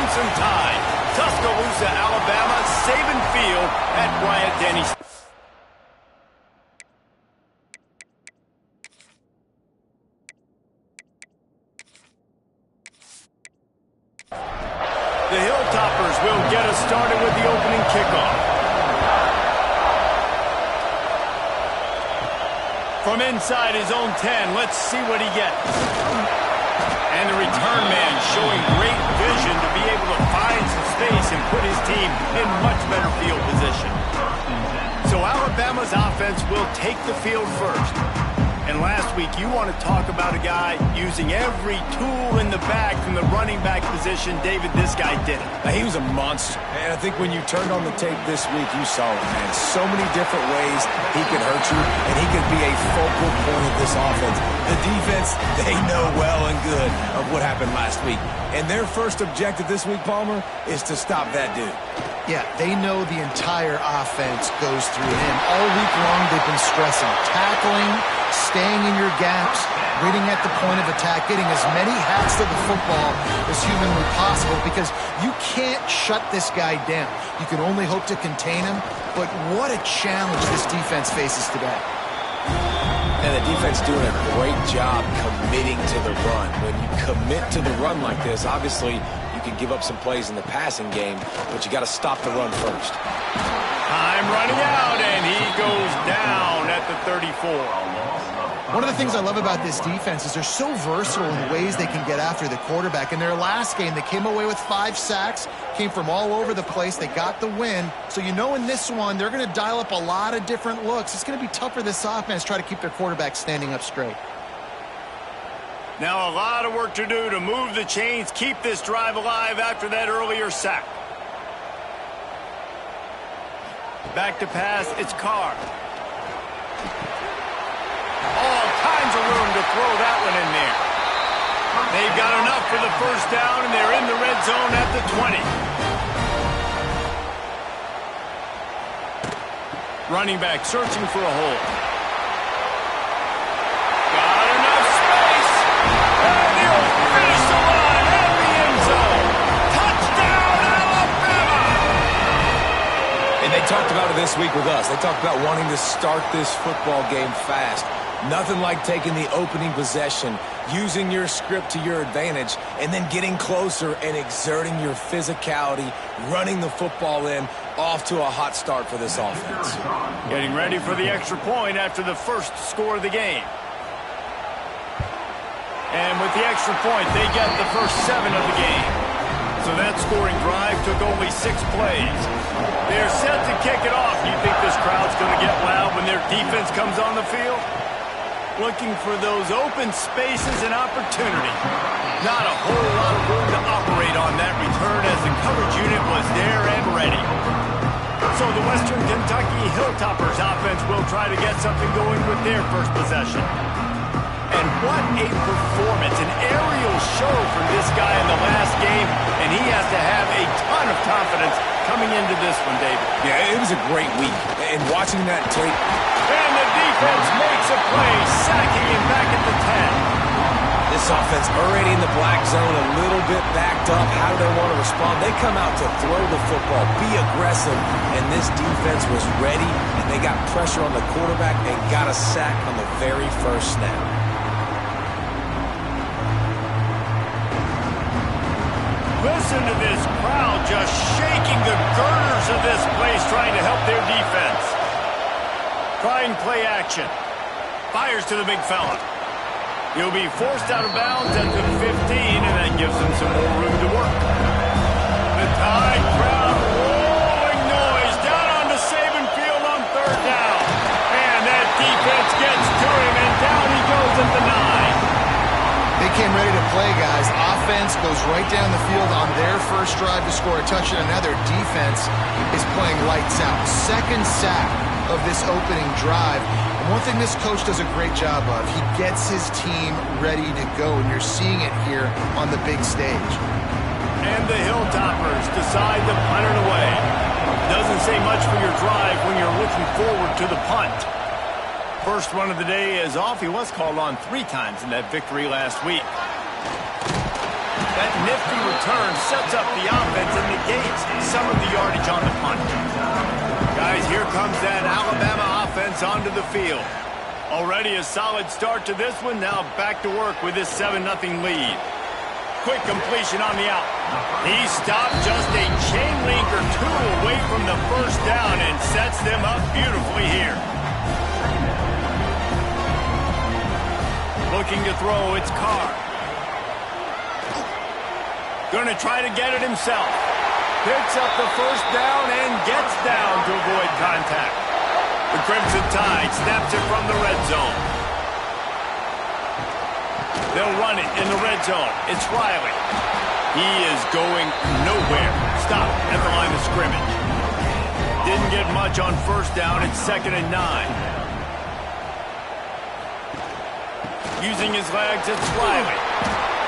Crimson Tide, Tuscaloosa, Alabama, Saban Field at Bryant-Denny. The Hilltoppers will get us started with the opening kickoff. From inside his own 10, let's see what he gets. And the return man showing great vision to be able to find some space and put his team in much better field position. So Alabama's offense will take the field first. And last week, you want to talk about a guy using every tool in the bag from the running back position. David, this guy did it. He was a monster. And I think when you turned on the tape this week, you saw it, man. So many different ways he could hurt you, and he could be a focal point of this offense. The defense, they know well and good of what happened last week. And their first objective this week, Palmer, is to stop that dude. Yeah, they know the entire offense goes through him. All week long, they've been stressing tackling, staying in your gaps, reading at the point of attack, getting as many hacks to the football as humanly possible because you can't shut this guy down. You can only hope to contain him, but what a challenge this defense faces today. And the defense doing a great job committing to the run. When you commit to the run like this, obviously you can give up some plays in the passing game, but you got to stop the run first. Time running out, and he goes down at the 34. One of the things I love about this defense is they're so versatile in the ways they can get after the quarterback. In their last game, they came away with 5 sacks, came from all over the place. They got the win. So you know in this one, they're going to dial up a lot of different looks. It's going to be tough for this offense to try to keep their quarterback standing up straight. Now a lot of work to do to move the chains, keep this drive alive after that earlier sack. Back to pass, it's Carr. All kinds of room to throw that one in there. They've got enough for the first down, and they're in the red zone at the 20. Running back searching for a hole. Got enough space. And he'll finish the line at the end zone. Touchdown, Alabama! And they talked about it this week with us. They talked about wanting to start this football game fast. Nothing like taking the opening possession, using your script to your advantage, and then getting closer and exerting your physicality, running the football in, off to a hot start for this offense. Getting ready for the extra point after the first score of the game. And with the extra point, they get the first 7 of the game. So that scoring drive took only 6 plays. They're set to kick it off. You think this crowd's going to get loud when their defense comes on the field? Looking for those open spaces and opportunity. Not a whole lot of room to operate on that return as the coverage unit was there and ready. So the Western Kentucky Hilltoppers offense will try to get something going with their first possession. And what a performance, an aerial show from this guy in the last game, and he has to have a ton of confidence coming into this one, David. Yeah, it was a great week, and watching that tape. And the defense makes a play, sacking him back at the 10. This offense already in the black zone, a little bit backed up. How do they want to respond? They come out to throw the football, be aggressive, and this defense was ready, and they got pressure on the quarterback and got a sack on the very first snap. Listen to this crowd just shaking the girders of this place, trying to help their defense. Trying play action. Fires to the big fella. He'll be forced out of bounds at the 15, and that gives him some more room to work. The Tide crowd rolling noise down onto Saban Field on 3rd down. And that defense gets to him, and down he goes at the 9. They came ready to play, guys. Offense goes right down the field on their first drive to score a touchdown. Now their defense is playing lights out. 2nd sack of this opening drive. And one thing this coach does a great job of, he gets his team ready to go, and you're seeing it here on the big stage. And the Hilltoppers decide to punt it away. Doesn't say much for your drive when you're looking forward to the punt. First run of the day is off. He was called on 3 times in that victory last week. That nifty return sets up the offense and negates some of the yardage on the punt. Guys, here comes that Alabama offense onto the field. Already a solid start to this one. Now back to work with this 7-0 lead. Quick completion on the out. He stopped just a chain link or two away from the first down and sets them up beautifully here. Looking to throw, it's Carr. Going to try to get it himself. Picks up the first down and gets down to avoid contact. The Crimson Tide snaps it from the red zone. They'll run it in the red zone. It's Riley. He is going nowhere. Stop at the line of scrimmage. Didn't get much on first down. It's 2nd and 9. Using his legs, it's Riley.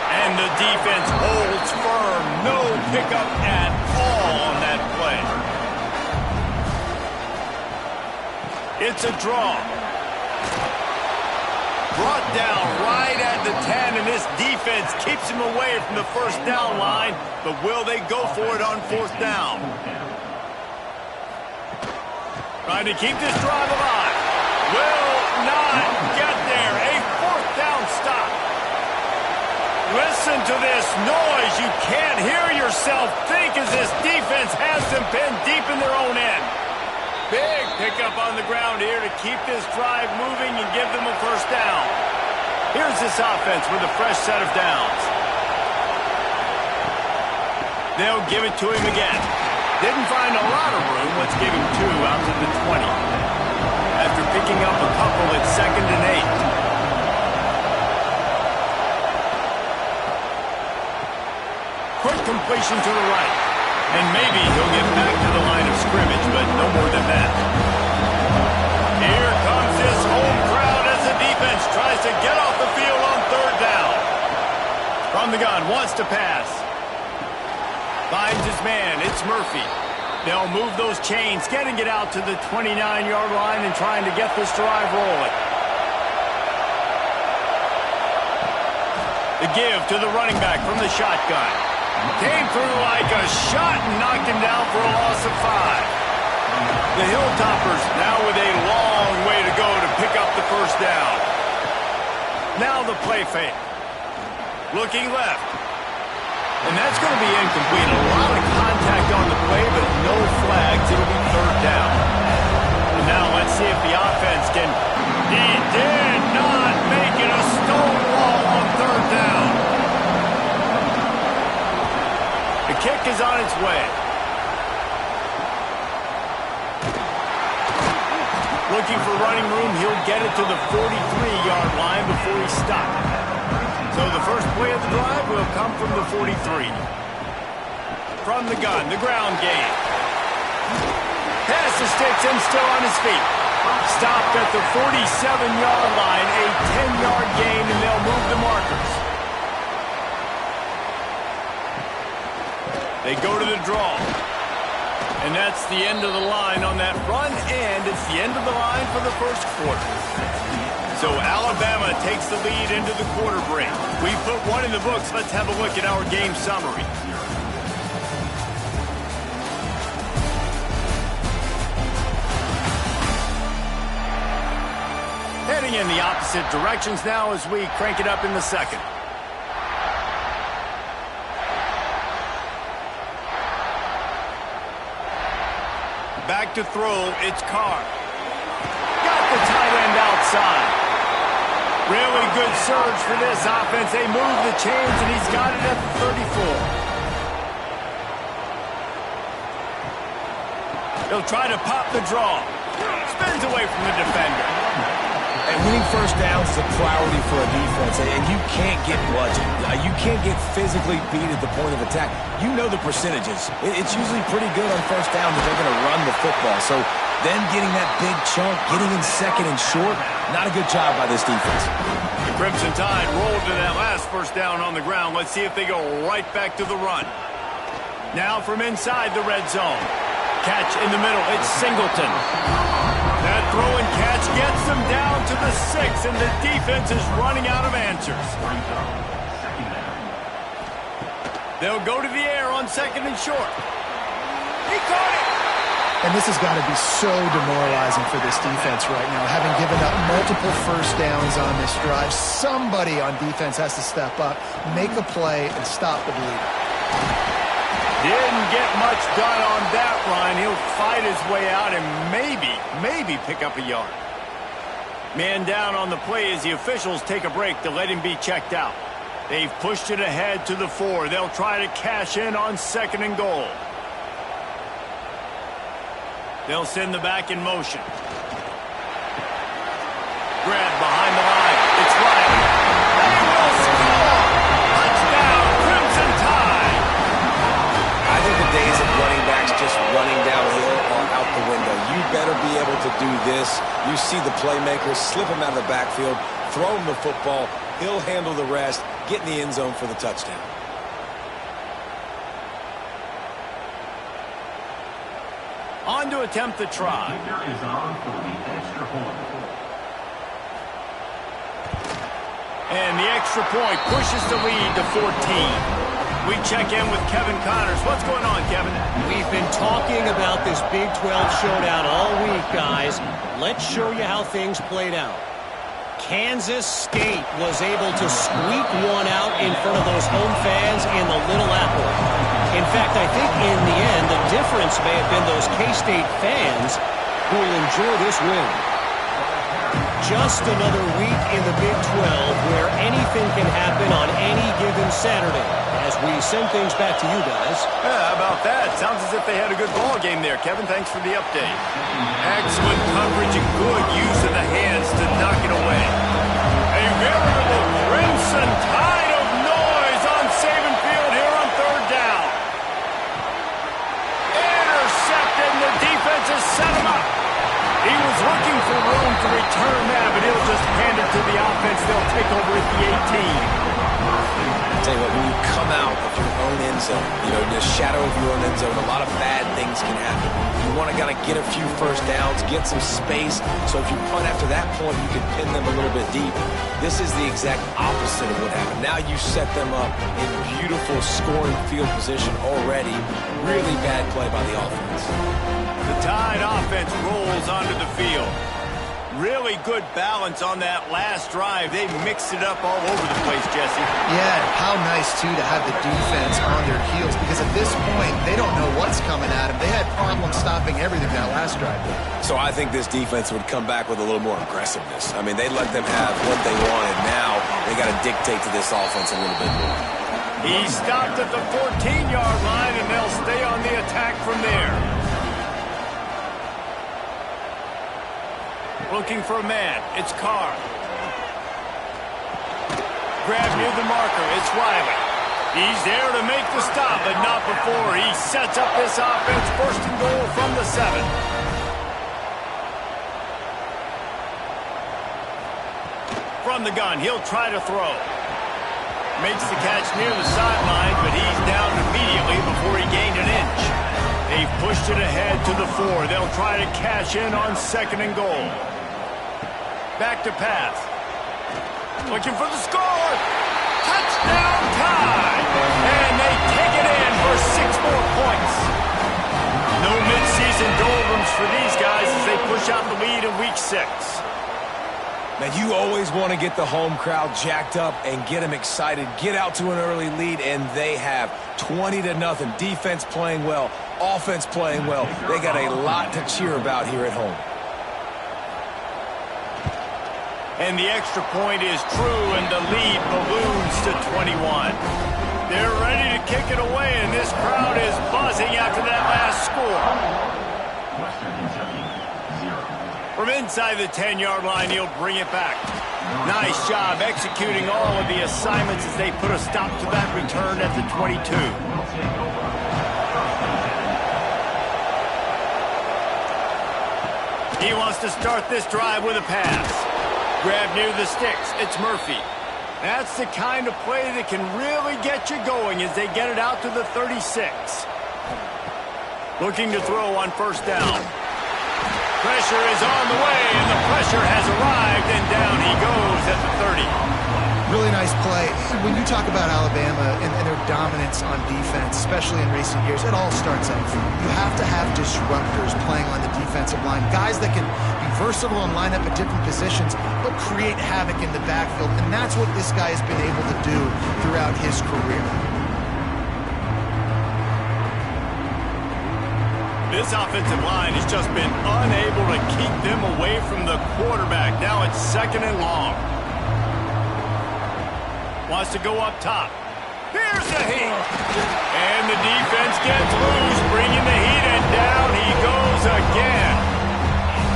And the defense holds firm. No pickup at all on that play. It's a draw. Brought down right at the 10, and this defense keeps him away from the first down line. But will they go for it on 4th down? Trying to keep this drive alive. Will not get there. A 4th down stop. Listen to this noise. You can't hear yourself think as this defense has them pinned deep in their own end. Big pickup on the ground here to keep this drive moving and give them a first down. Here's this offense with a fresh set of downs. They'll give it to him again. Didn't find a lot of room. Let's give him 2 out to the 20. After picking up a couple, it's 2nd and 8. Quick completion to the right. And maybe he'll get back to the line of scrimmage, but no more than that. Here comes this home crowd as the defense tries to get off the field on 3rd down. From the gun, wants to pass. Finds his man, it's Murphy. They'll move those chains, getting it out to the 29-yard line and trying to get this drive rolling. The give to the running back from the shotgun. Came through like a shot and knocked him down for a loss of 5. The Hilltoppers now with a long way to go to pick up the first down. Now the play fake. Looking left. And that's going to be incomplete. A lot of contact on the play, but no flags. It'll be 3rd down. And now let's see if the offense can... He did not make it a stone wall on 3rd down. The kick is on its way. Looking for running room, he'll get it to the 43-yard line before he stopped. So the first play of the drive will come from the 43. From the gun, the ground game. Pass the sticks and still on his feet. Stopped at the 47-yard line, a 10-yard gain, and they'll move the markers. They go to the draw. And that's the end of the line on that run, and it's the end of the line for the first quarter. So Alabama takes the lead into the quarter break. We put one in the books. Let's have a look at our game summary. Heading in the opposite directions now as we crank it up in the second. Back to throw, it's Carr. Got the tight end outside. Really good surge for this offense. They move the chains, and he's got it at the 34. He'll try to pop the draw. Spins away from the defender. And winning first downs is a priority for a defense, and you can't get bludgeoned. You can't get physically beat at the point of attack. You know the percentages. It's usually pretty good on first down that they're going to run the football. So then getting that big chunk, getting in second and short, not a good job by this defense. The Crimson Tide rolled to that last first down on the ground. Let's see if they go right back to the run. Now from inside the red zone. Catch in the middle. It's Singleton. That throw and catch gets them down to the 6, and the defense is running out of answers. They'll go to the air on 2nd and short. He caught it! And this has got to be so demoralizing for this defense right now. Having given up multiple first downs on this drive, somebody on defense has to step up, make a play, and stop the bleed. Didn't get much done on that run. He'll fight his way out and maybe pick up a yard. Man down on the play as the officials take a break to let him be checked out. They've pushed it ahead to the 4. They'll try to cash in on 2nd and goal. They'll send the back in motion. Grab behind the line. It's Riley. They will score! Touchdown, Crimson Tide! I think the days of running backs just running downhill are out the window. You better be able to do this. You see the playmakers, slip him out of the backfield, throw him the football. He'll handle the rest, get in the end zone for the touchdown. On to attempt the try. And the extra point pushes the lead to 14. We check in with Kevin Connors. What's going on, Kevin? We've been talking about this Big 12 showdown all week, guys. Let's show you how things played out. Kansas State was able to squeak one out in front of those home fans in the Little Apple. In fact, I think in the end, the difference may have been those K-State fans who will enjoy this win. Just another week in the Big 12 where anything can happen on any given Saturday. As we send things back to you guys. Yeah, how about that? Sounds as if they had a good ball game there. Kevin, thanks for the update. Excellent coverage and good use of the hands to knock it away. A veritable Crimson Tide of noise on Saban Field here on 3rd down. Intercepted, and the defense has set him up. He was looking for room to return that, but he'll just hand it to the offense. They'll take over at the 18. Tell you what, when you come out of your own end zone, you know, the shadow of your own end zone, a lot of bad things can happen. You want to kind of get a few first downs, get some space, so if you punt after that point, you can pin them a little bit deep. This is the exact opposite of what happened. Now you set them up in beautiful scoring field position already. Really bad play by the offense. The Tide offense rolls onto the field. Really good balance on that last drive. They mixed it up all over the place, Jesse. Yeah, how nice, too, to have the defense on their heels, because at this point, they don't know what's coming at them. They had problems stopping everything that last drive. So I think this defense would come back with a little more aggressiveness. I mean, they let them have what they wanted. Now they got to dictate to this offense a little bit more. He stopped at the 14-yard line, and they'll stay on the attack from there. Looking for a man. It's Carr. Grab near the marker. It's Riley. He's there to make the stop, but not before. He sets up this offense. 1st and goal from the 7. From the gun, he'll try to throw. Makes the catch near the sideline, but he's down immediately before he gained an inch. They've pushed it ahead to the 4. They'll try to cash in on 2nd and goal. Back to pass. Looking for the score. Touchdown Tide. And they take it in for 6 more points. No midseason doldrums for these guys as they push out the lead in week 6. Man, you always want to get the home crowd jacked up and get them excited. Get out to an early lead, and they have 20-0. Defense playing well. Offense playing well. They got a lot to cheer about here at home. And the extra point is true, and the lead balloons to 21. They're ready to kick it away, and this crowd is buzzing after that last score. From inside the 10-yard line, he'll bring it back. Nice job executing all of the assignments as they put a stop to that return at the 22. He wants to start this drive with a pass. Grab near the sticks. It's Murphy. That's the kind of play that can really get you going as they get it out to the 36. Looking to throw on 1st down. Pressure is on the way, and the pressure has arrived, and down he goes at the 30. Really nice play. When you talk about Alabama and their dominance on defense, especially in recent years, it all starts up front. You have to have disruptors playing on the defensive line, guys that can be versatile and line up at different positions, but create havoc in the backfield, and that's what this guy has been able to do throughout his career. This offensive line has just been unable to keep them away from the quarterback. Now it's 2nd and long. Wants to go up top. Here's the heat. And the defense gets loose, bringing the heat, and down he goes again.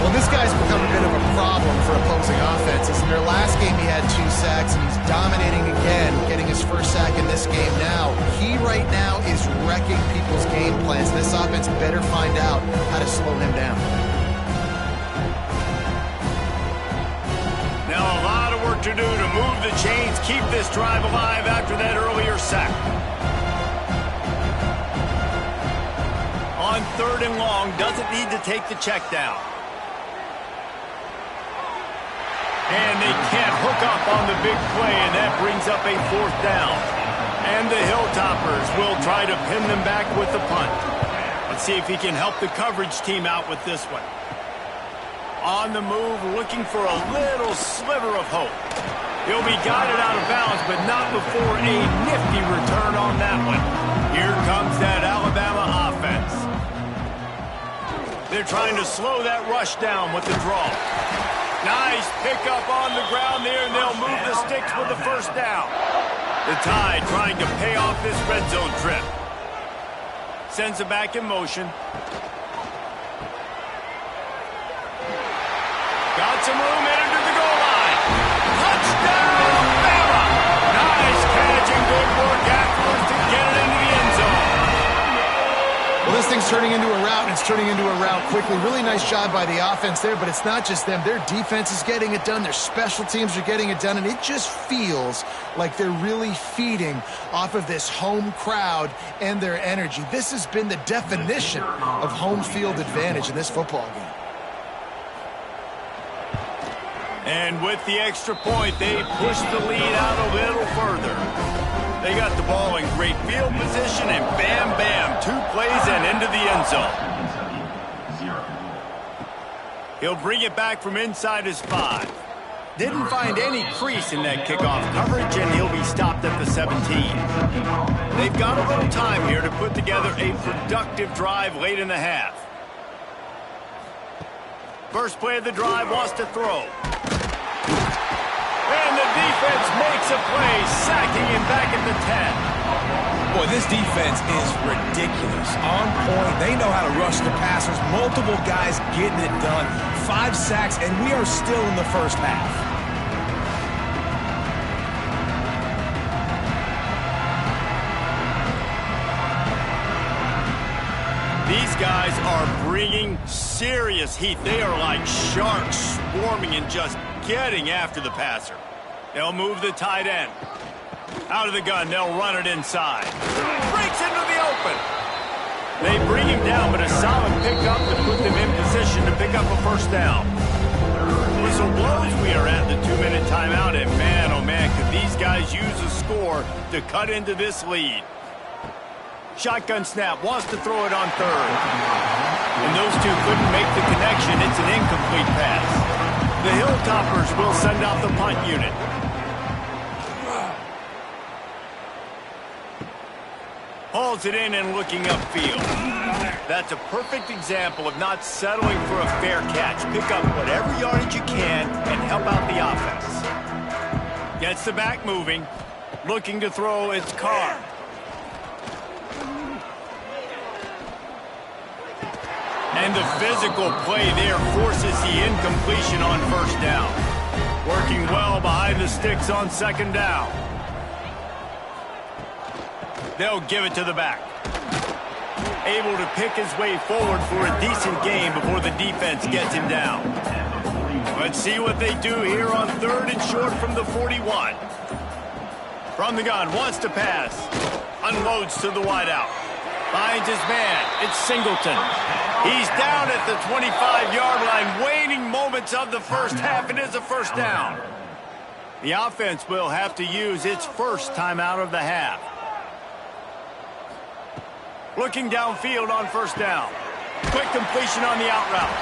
Well, this guy's become a bit of a problem for opposing offenses. In their last game, he had 2 sacks, and he's dominating again, getting his first sack in this game now. He right now is wrecking people's game plans. This offense better find out how to slow him down. Now a lot of work to do to move the chains, keep this drive alive after that earlier sack. On 3rd and long, doesn't need to take the check down. And they can't hook up on the big play, and that brings up a 4th down. And the Hilltoppers will try to pin them back with the punt. Let's see if he can help the coverage team out with this one. On the move, looking for a little sliver of hope. He'll be guided out of bounds, but not before a nifty return on that one. Here comes that Alabama offense. They're trying to slow that rush down with the draw. Nice pickup on the ground there, and they'll move the sticks with the 1st down. The Tide trying to pay off this red zone trip. Sends it back in motion. Got some room headed to the goal line. Touchdown, Bama! Nice catch and good work afterwards to get it into the end zone. Well, this thing's turning into a route, and it's turning into a route quickly. Really nice job by the offense there, but it's not just them. Their defense is getting it done. Their special teams are getting it done, and it just feels like they're really feeding off of this home crowd and their energy. This has been the definition of home field advantage in this football game. And with the extra point, they push the lead out a little further. They got the ball in great field position, and bam, bam, 2 plays and into the end zone. He'll bring it back from inside his 5. Didn't find any crease in that kickoff coverage, and he'll be stopped at the 17. They've got a little time here to put together a productive drive late in the half. First play of the drive, wants to throw. And the defense makes a play, sacking him back at the 10. Boy, this defense is ridiculous. On point. They know how to rush the passers. Multiple guys getting it done. 5 sacks, and we are still in the first half. These guys are bringing serious heat. They are like sharks swarming and just getting after the passer. They'll move the tight end. Out of the gun, they'll run it inside. Breaks into the open. They bring him down, but a solid pickup to put them in position to pick up a 1st down. Whistle blows, we are at the 2-minute timeout, and man, oh man, could these guys use a score to cut into this lead. Shotgun snap, wants to throw it on 3rd. And those two couldn't make the connection. It's an incomplete pass. The Hilltoppers will send out the punt unit. Hauls it in and looking upfield. That's a perfect example of not settling for a fair catch. Pick up whatever yardage you can and help out the offense. Gets the back moving. Looking to throw, it's Carr. And the physical play there forces the incompletion on 1st down. Working well behind the sticks on 2nd down. They'll give it to the back. Able to pick his way forward for a decent game before the defense gets him down. Let's see what they do here on 3rd and short from the 41. From the gun, wants to pass. Unloads to the wideout. Finds his man. It's Singleton. He's down at the 25-yard line. Waning moments of the first half. It is a 1st down. The offense will have to use its first timeout of the half. Looking downfield on first down. Quick completion on the out route.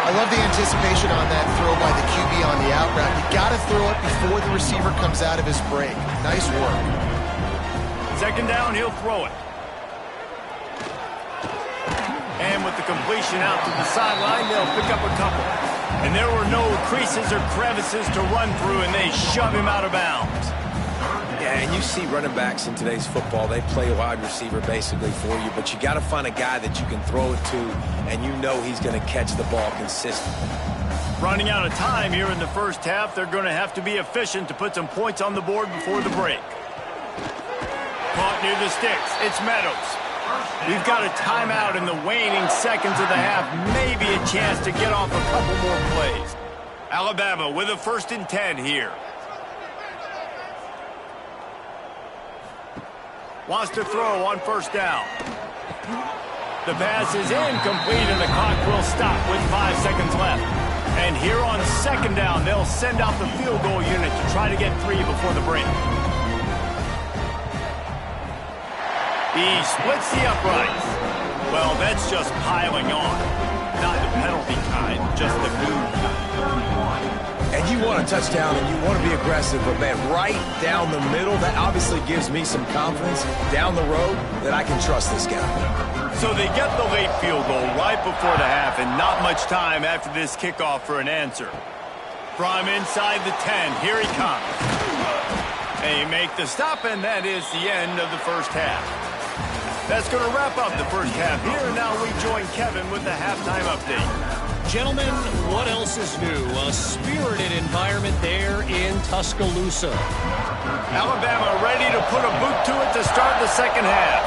I love the anticipation on that throw by the QB on the out route. You got to throw it before the receiver comes out of his break. Nice work. Second down, he'll throw it. And with the completion out to the sideline, they'll pick up a couple. And there were no creases or crevices to run through, and they shove him out of bounds. Yeah, and you see running backs in today's football, they play wide receiver basically for you, but you got to find a guy that you can throw it to, and you know he's going to catch the ball consistently. Running out of time here in the first half, they're going to have to be efficient to put some points on the board before the break. Caught near the sticks. It's Meadows. We've got a timeout in the waning seconds of the half. Maybe a chance to get off a couple more plays. Alabama with a 1st and 10 here. Wants to throw on first down. The pass is incomplete, and the clock will stop with 5 seconds left. And here on second down, they'll send out the field goal unit to try to get 3 before the break. He splits the uprights. Well, that's just piling on. Not the penalty kind, just the glue kind. And you want a touchdown and you want to be aggressive, but man, right down the middle, that obviously gives me some confidence down the road that I can trust this guy. So they get the late field goal right before the half, and not much time after this kickoff for an answer. From inside the 10, here he comes. They make the stop, and that is the end of the first half. That's going to wrap up the first half here. Now we join Kevin with the halftime update. Gentlemen, what else is new? A spirited environment there in Tuscaloosa. Alabama ready to put a boot to it to start the second half.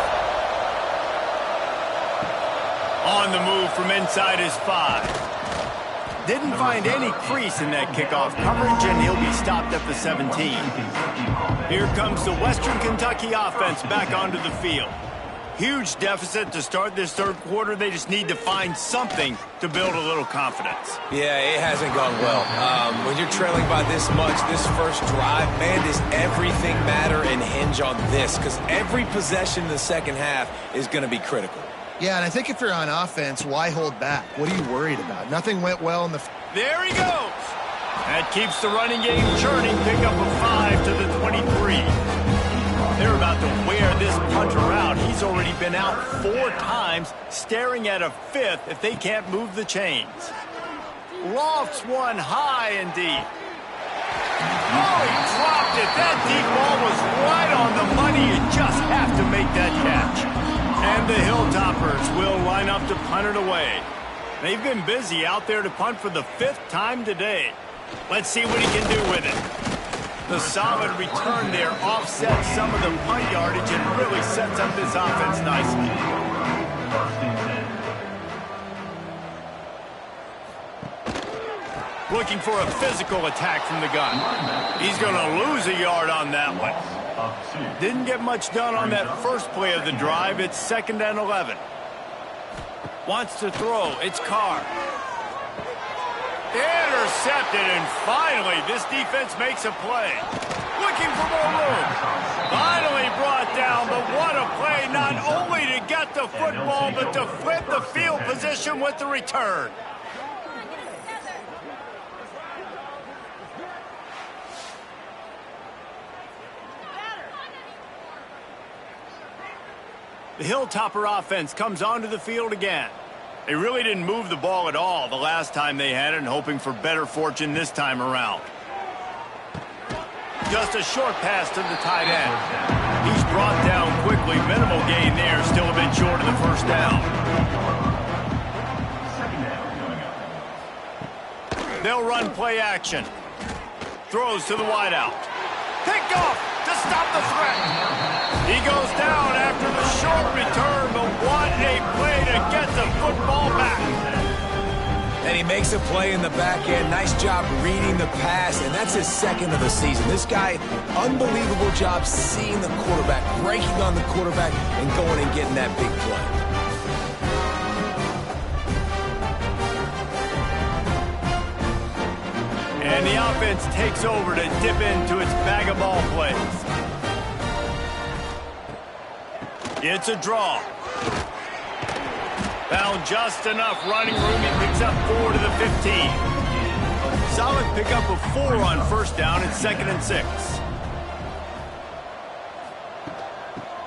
On the move from inside his 5. Didn't find any crease in that kickoff coverage, and he'll be stopped at the 17. Here comes the Western Kentucky offense back onto the field. Huge deficit to start this third quarter. They just need to find something to build a little confidence. Yeah, it hasn't gone well. When you're trailing by this much, this first drive, man, does everything matter and hinge on this? Because every possession in the second half is going to be critical. Yeah, and I think if you're on offense, why hold back? What are you worried about? Nothing went well in the... There he goes! That keeps the running game churning. Pick up a 5 to the 23. They're about to wear this punter out. He's already been out 4 times, staring at a 5th if they can't move the chains. Lofts one high and deep. Oh, he dropped it. That deep ball was right on the money. You just have to make that catch. And the Hilltoppers will line up to punt it away. They've been busy out there to punt for the 5th time today. Let's see what he can do with it. The solid return there offsets some of the punt yardage and really sets up this offense nicely. Looking for a physical attack from the gun. He's going to lose a yard on that one. Didn't get much done on that first play of the drive. It's 2nd and 11. Wants to throw. It's Carr. Intercepted, and finally this defense makes a play. Looking for more room. Finally brought down, but what a play, not only to get the football, but to flip the field position with the return. The Hilltopper offense comes onto the field again. They really didn't move the ball at all the last time they had it, and hoping for better fortune this time around. Just a short pass to the tight end. He's brought down quickly. Minimal gain there, still a bit short of the first down. They'll run play action. Throws to the wideout. Picked off to stop the threat. He goes down after the short return, but what a play to get the football back. And he makes a play in the back end. Nice job reading the pass, and that's his 2nd of the season. This guy, unbelievable job seeing the quarterback, breaking on the quarterback, and going and getting that big play. And the offense takes over to dip into its bag of ball plays. It's a draw. Found just enough running room. He picks up 4 to the 15. Solid pickup of 4 on first down and 2nd and 6.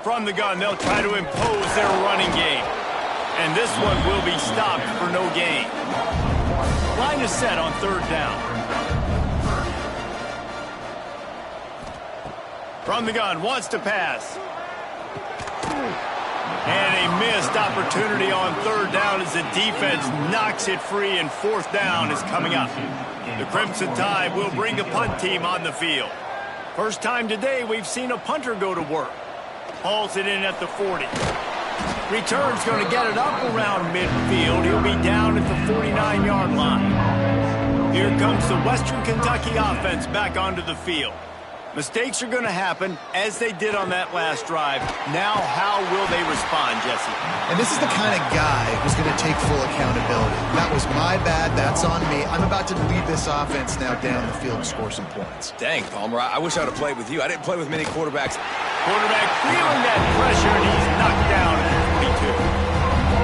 From the gun, they'll try to impose their running game. And this one will be stopped for no gain. Line is set on 3rd down. From the gun, wants to pass. And a missed opportunity on 3rd down as the defense knocks it free, and 4th down is coming up. The Crimson Tide will bring the punt team on the field. First time today we've seen a punter go to work. Hauls it in at the 40. Return's going to get it up around midfield. He'll be down at the 49-yard line. Here comes the Western Kentucky offense back onto the field. Mistakes are going to happen, as they did on that last drive. Now, how will they respond, Jesse? And this is the kind of guy who's going to take full accountability. That was my bad. That's on me. I'm about to lead this offense now down the field and score some points. Dang, Palmer, I wish I would have played with you. I didn't play with many quarterbacks. Quarterback feeling that pressure, and he's knocked down at the 22.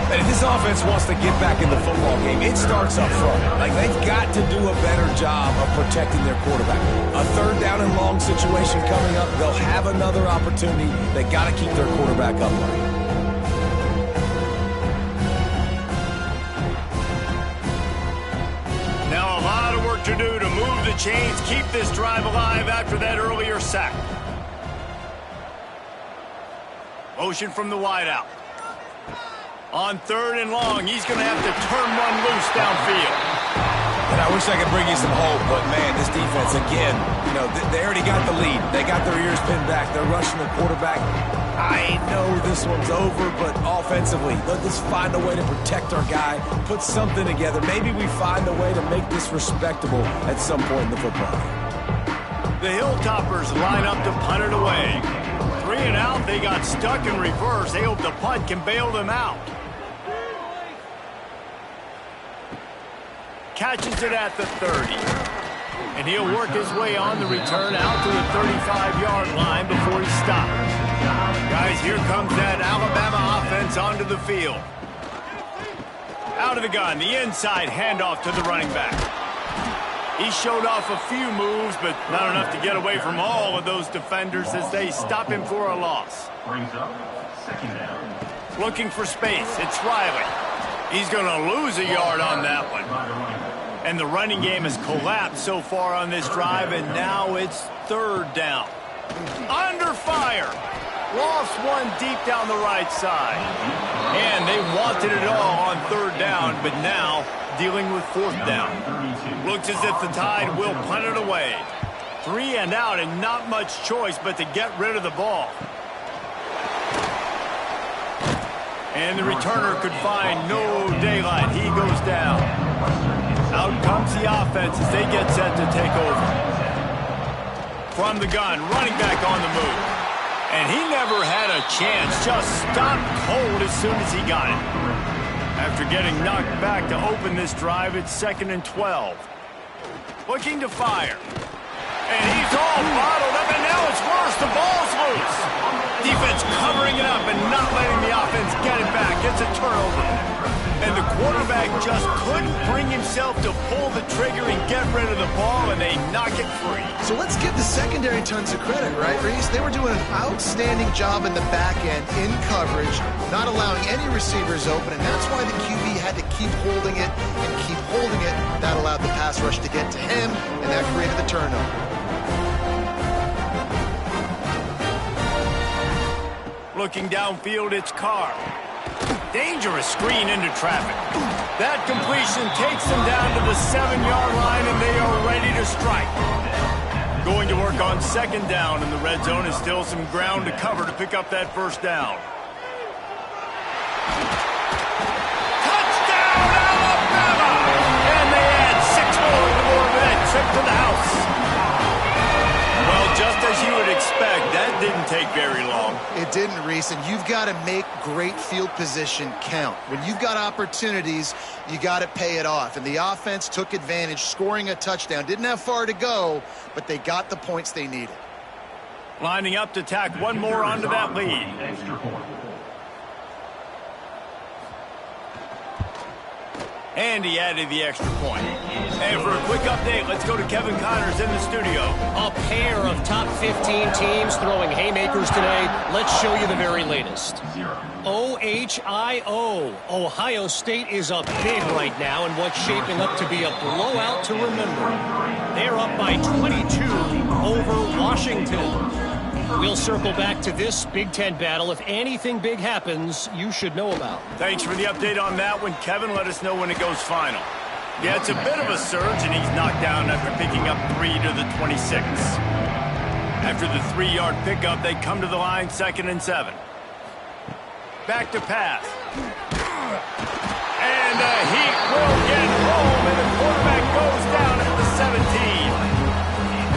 And if this offense wants to get back in the football game, it starts up front. Like, they've got to do a better job of protecting their quarterback. A 3rd down and long situation coming up. They'll have another opportunity. They got to keep their quarterback upright. Now a lot of work to do to move the chains, keep this drive alive after that earlier sack. Motion from the wideout. On 3rd and long, he's going to have to turn one loose downfield. And I wish I could bring you some hope, but, man, this defense, again, you know, they already got the lead. They got their ears pinned back. They're rushing the quarterback. I know this one's over, but offensively, let's find a way to protect our guy, put something together. Maybe we find a way to make this respectable at some point in the football game. The Hilltoppers line up to punt it away. 3 and out, they got stuck in reverse. They hope the punt can bail them out. Catches it at the 30. And he'll work his way on the return out to the 35-yard line before he stops. Guys, here comes that Alabama offense onto the field. Out of the gun, the inside handoff to the running back. He showed off a few moves, but not enough to get away from all of those defenders as they stop him for a loss. Brings up 2nd down. Looking for space, it's Riley. He's going to lose a yard on that one. And the running game has collapsed so far on this drive, and now it's 3rd down. Under fire. Lost one deep down the right side. And they wanted it all on 3rd down, but now dealing with 4th down. Looks as if the Tide will punt it away. 3 and out, and not much choice but to get rid of the ball. And the returner could find no daylight. He goes down. Out comes the offense as they get set to take over. From the gun, running back on the move. And he never had a chance. Just stopped cold as soon as he got it. After getting knocked back to open this drive, it's 2nd and 12. Looking to fire. And he's all bottled up, and now it's worse. The ball's loose. Defense covering it up and not letting the offense get it back. It's a turnover. And the quarterback just couldn't bring himself to pull the trigger and get rid of the ball, and they knock it free. So let's give the secondary tons of credit, right, Reese? They were doing an outstanding job in the back end, in coverage, not allowing any receivers open, and that's why the QB had to keep holding it and keep holding it. That allowed the pass rush to get to him, and that created the turnover. Looking downfield, it's Carr. Dangerous screen into traffic. That completion takes them down to the 7-yard line, and they are ready to strike. Going to work on 2nd down, and the red zone is still some ground to cover to pick up that 1st down. Touchdown, Alabama! And they add 6 more to the board with that trip to the house. Well, just as you would expect, that didn't take very long. It didn't, Reese, and you've got to make great field position count. When you've got opportunities, you got to pay it off. And the offense took advantage, scoring a touchdown. Didn't have far to go, but they got the points they needed. Lining up to tack one more onto that lead. Extra point. And he added the extra point. And for a quick update, let's go to Kevin Connors in the studio. A pair of top 15 teams throwing haymakers today. Let's show you the very latest. OHIO. Ohio State is up big right now in what's shaping up to be a blowout to remember. They're up by 22 over Washington. We'll circle back to this Big Ten battle. If anything big happens, you should know about. Thanks for the update on that one, Kevin. Let us know when it goes final. Yeah, it's a bit of a surge, and he's knocked down after picking up 3 to the 26. After the 3-yard pickup, they come to the line 2nd and 7. Back to pass. And he will get home, and the quarterback goes down at the 17.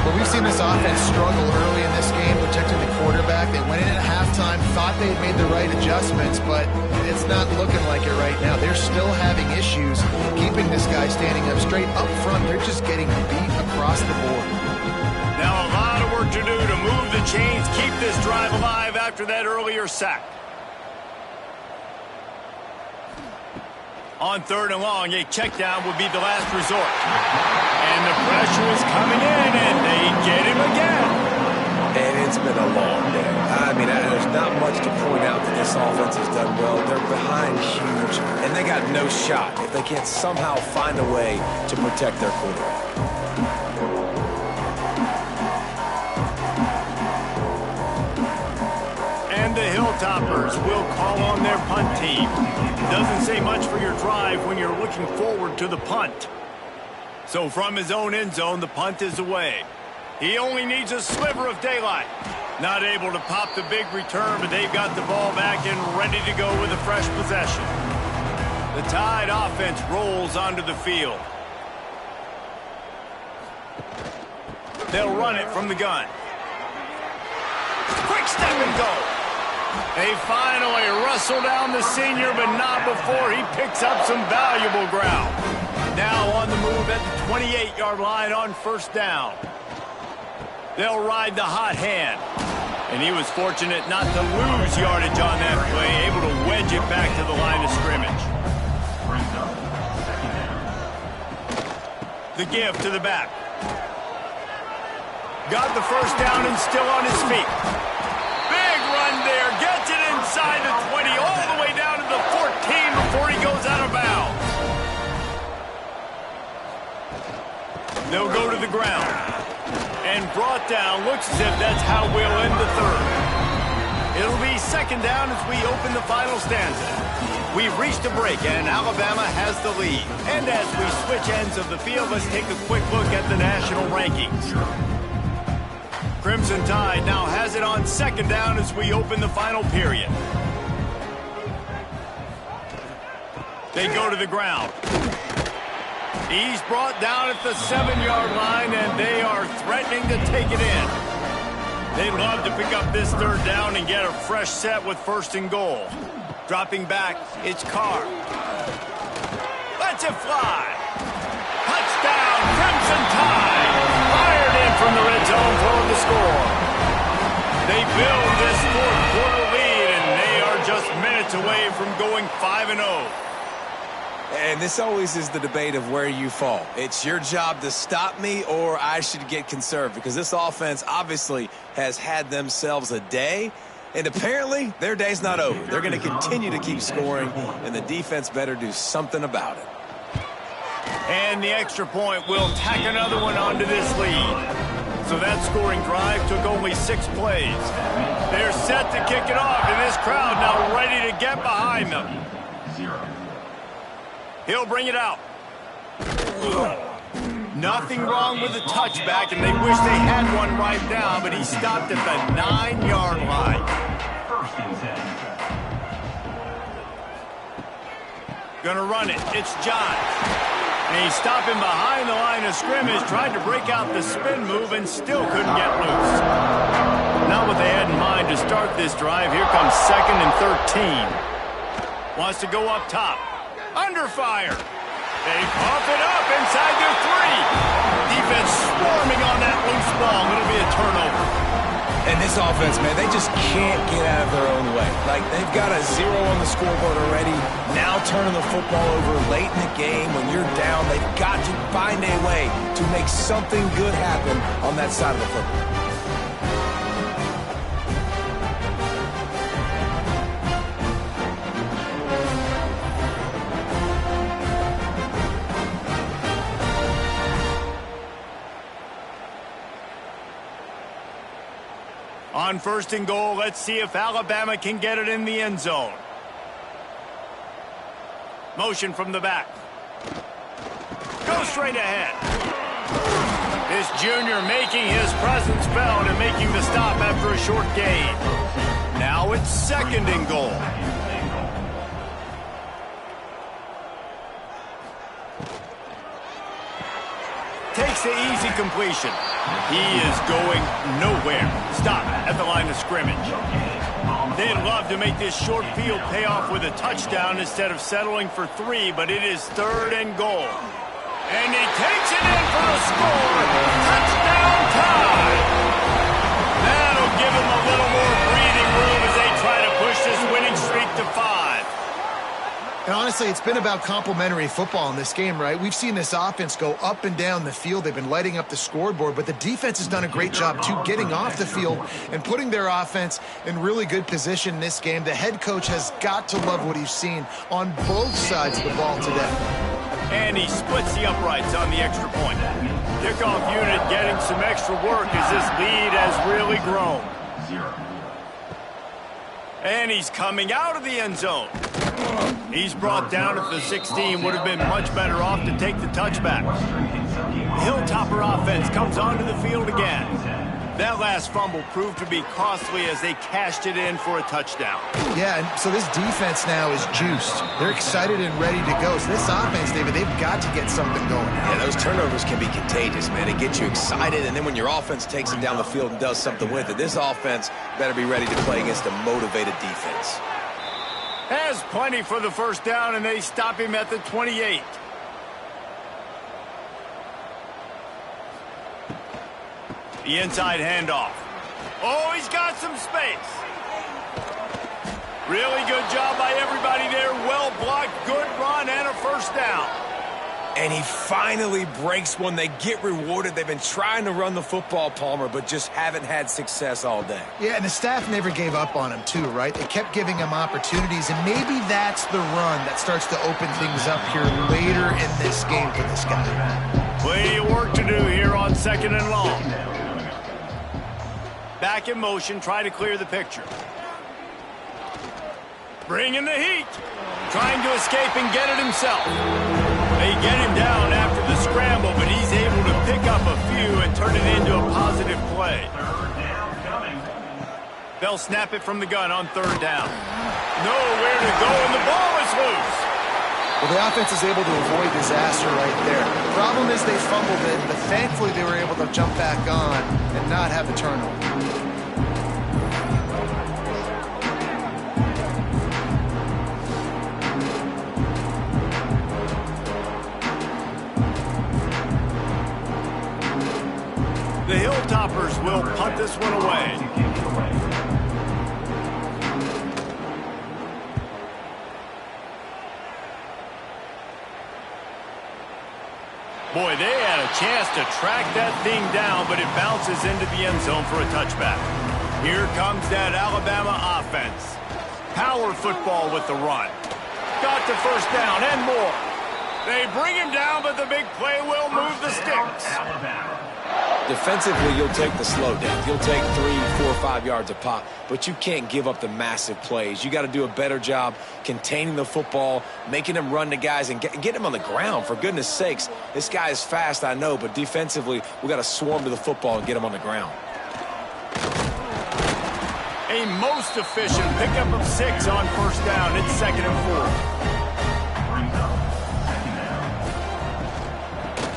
Well, we've seen this offense struggle early in this game protecting the quarterback. They went in at halftime, thought they had made the right adjustments, but it's not looking like it right now. They're still having issues keeping this guy standing up straight up front. They're just getting beat across the board. Now a lot of work to do to move the chains, keep this drive alive after that earlier sack. On 3rd and long, a check down would be the last resort. And the pressure is coming in, and they get him again. And it's been a long day. I mean, there's not much to point out that this offense has done well. They're behind huge, and they got no shot if they can't somehow find a way to protect their quarterback. And the Hilltoppers will call on their punt team. Doesn't say much for your drive when you're looking forward to the punt. So from his own end zone, the punt is away. He only needs a sliver of daylight. Not able to pop the big return, but they've got the ball back and ready to go with a fresh possession. The Tide offense rolls onto the field. They'll run it from the gun. Quick step and go. They finally wrestle down the senior, but not before he picks up some valuable ground. Now on the move at the 28-yard line on 1st down. They'll ride the hot hand. And he was fortunate not to lose yardage on that play, able to wedge it back to the line of scrimmage. Brings up 2nd down. The give to the back. Got the 1st down and still on his feet. Big run there. Gets it inside the 20, all the way down to the 14 before he goes out of bounds. They'll go to the ground. And brought down. Looks as if that's how we'll end the 3rd. It'll be 2nd down as we open the final stanza. We've reached a break, and Alabama has the lead. And as we switch ends of the field, let's take a quick look at the national rankings. Crimson Tide now has it on 2nd down as we open the final period. They go to the ground. He's brought down at the 7-yard line, and they are threatening to take it in. They'd love to pick up this 3rd down and get a fresh set with 1st and goal. Dropping back, it's Carr. Lets it fly. Touchdown, Crimson Tide. Fired in from the red zone for the score. They build this 4th-quarter lead, and they are just minutes away from going 5-0. And this always is the debate of where you fall. It's your job to stop me, or I should get conserved, because this offense obviously has had themselves a day, and apparently their day's not over. They're going to continue to keep scoring, and the defense better do something about it. And the extra point will tack another one onto this lead. So that scoring drive took only 6 plays. They're set to kick it off, and this crowd now ready to get behind them. 0. He'll bring it out. Nothing wrong with the touchback, and they wish they had one right now, but he stopped at the 9-yard line. 1st and 10. Gonna run it. It's Johns. And he's stopping behind the line of scrimmage, tried to break out the spin move and still couldn't get loose. Not what they had in mind to start this drive. Here comes 2nd and 13. Wants to go up top. Under fire. They pump it up inside their 3. Defense swarming on that loose ball. It'll be a turnover. And this offense, man, they just can't get out of their own way. Like, they've got a 0 on the scoreboard already. Now turning the football over late in the game when you're down. They've got to find a way to make something good happen on that side of the football. On 1st and goal, let's see if Alabama can get it in the end zone. Motion from the back. Go straight ahead. This junior making his presence felt and making the stop after a short gain. Now it's 2nd and goal. Takes the easy completion. He is going nowhere. Stop at the line of scrimmage. They'd love to make this short field pay off with a touchdown instead of settling for 3, but it is 3rd and goal. And he takes it in for a score. Touchdown tie. That'll give him a little more breathing room as they try to push this winning streak to 5. And honestly, it's been about complementary football in this game, right? We've seen this offense go up and down the field. They've been lighting up the scoreboard, but the defense has done a great job, too, getting off the field and putting their offense in really good position in this game. The head coach has got to love what he's seen on both sides of the ball today. And he splits the uprights on the extra point. Kickoff unit getting some extra work as this lead has really grown. 0. And he's coming out of the end zone. He's brought down at the 16. Would have been much better off to take the touchback. Hilltopper offense comes onto the field again. That last fumble proved to be costly as they cashed it in for a touchdown. Yeah, and so this defense now is juiced. They're excited and ready to go. So this offense, David, they've got to get something going. Yeah, those turnovers can be contagious, man. It gets you excited, and then when your offense takes it down the field and does something with it, this offense better be ready to play against a motivated defense. Has plenty for the first down, and they stop him at the 28. The inside handoff. Oh, he's got some space. Really good job by everybody there. Well blocked, good run, and a first down. And he finally breaks one. They get rewarded. They've been trying to run the football, Palmer, but just haven't had success all day. Yeah, and the staff never gave up on him, too, right? They kept giving him opportunities, and maybe that's the run that starts to open things up here later in this game for this guy. Plenty of work to do here on 2nd and long. Back in motion, try to clear the picture. Bringing the heat. Trying to escape and get it himself. They get him down after the scramble, but he's able to pick up a few and turn it into a positive play. 3rd down coming. They'll snap it from the gun on 3rd down. Nowhere to go, and the ball is loose. Well, the offense is able to avoid disaster right there. The problem is they fumbled it, but thankfully they were able to jump back on and not have a turnover. The Hilltoppers will punt this one away. Boy, they had a chance to track that thing down, but it bounces into the end zone for a touchback. Here comes that Alabama offense. Power football with the run. Got the first down and more. They bring him down, but the big play will move the sticks. Defensively, you'll take the slow down. You'll take 3, 4, 5 yards a pop, but you can't give up the massive plays. You got to do a better job containing the football, making them run to guys, and get him on the ground. For goodness sakes, this guy is fast, I know, but defensively, we got to swarm to the football and get him on the ground. A most efficient pickup of 6 on first down. It's 2nd and 4.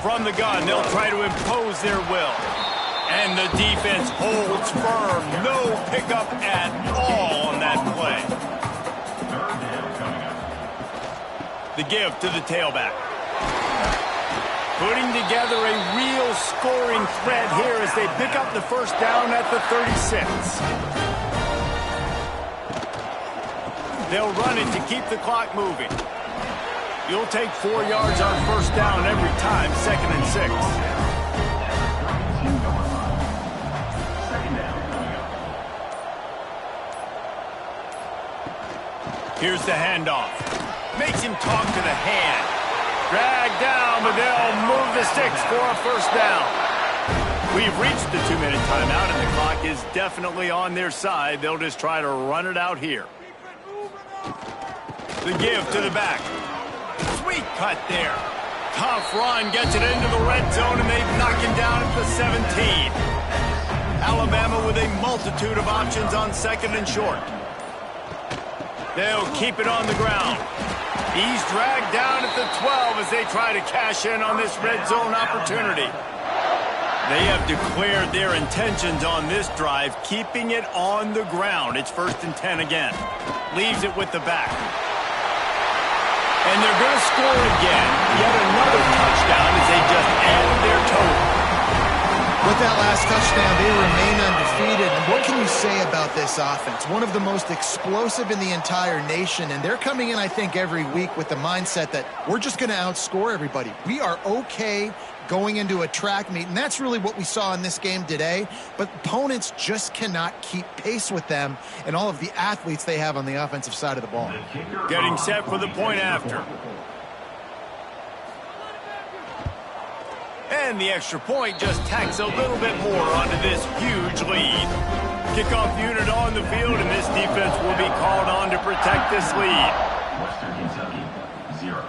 From the gun, they'll try to impose their will. And the defense holds firm. No pickup at all on that play. Third down coming up. The give to the tailback. Putting together a real scoring threat here as they pick up the first down at the 36. They'll run it to keep the clock moving. You'll take 4 yards on first down every time, 2nd and 6. Here's the handoff. Makes him talk to the hand. Dragged down, but they'll move the sticks for a first down. We've reached the 2-minute timeout, and the clock is definitely on their side. They'll just try to run it out here. The give to the back. Sweet cut there. Tough run, gets it into the red zone, and they knock him down at the 17. Alabama with a multitude of options on 2nd and short. They'll keep it on the ground. He's dragged down at the 12 as they try to cash in on this red zone opportunity. They have declared their intentions on this drive, keeping it on the ground. It's 1st and 10 again. Leaves it with the back. And they're going to score again. Yet another touchdown as they just add their total. With that last touchdown, they remain undefeated. And what can you say about this offense? One of the most explosive in the entire nation. And they're coming in, I think, every week with the mindset that we're just going to outscore everybody. We are okay going into a track meet. And that's really what we saw in this game today. But opponents just cannot keep pace with them and all of the athletes they have on the offensive side of the ball. Getting set for the point after. And the extra point just tacks a little bit more onto this huge lead. Kickoff unit on the field, and this defense will be called on to protect this lead. Western Kentucky, 0.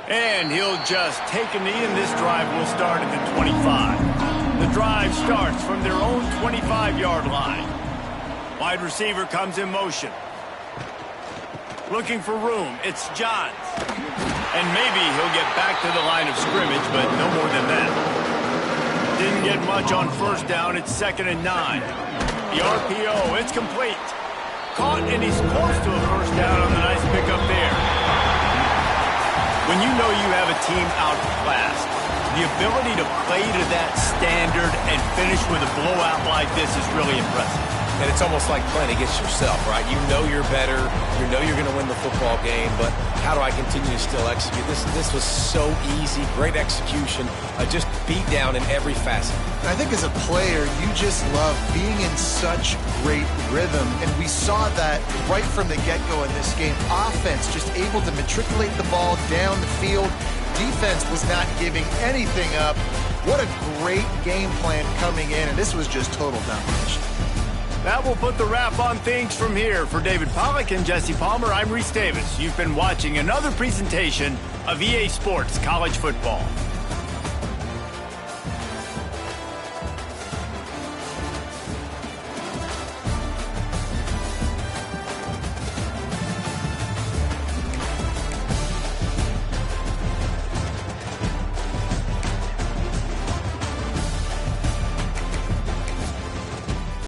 And he'll just take a knee, and this drive will start at the 25. The drive starts from their own 25-yard line. Wide receiver comes in motion. Looking for room. It's Johns. And maybe he'll get back to the line of scrimmage, but no more than that. Didn't get much on first down. It's 2nd and 9. The RPO, it's complete. Caught, and he's close to a first down on the nice pickup there. When you know you have a team outclassed, the ability to play to that standard and finish with a blowout like this is really impressive. And it's almost like playing against yourself, right? You know you're better. You know you're going to win the football game, but how do I continue to still execute? This was so easy. Great execution. Just beat down in every facet. I think as a player, you just love being in such great rhythm. And we saw that right from the get-go in this game. Offense just able to matriculate the ball down the field. Defense was not giving anything up. What a great game plan coming in, and this was just total domination. That will put the wrap on things from here. For David Pollack and Jesse Palmer, I'm Reese Davis. You've been watching another presentation of EA Sports College Football.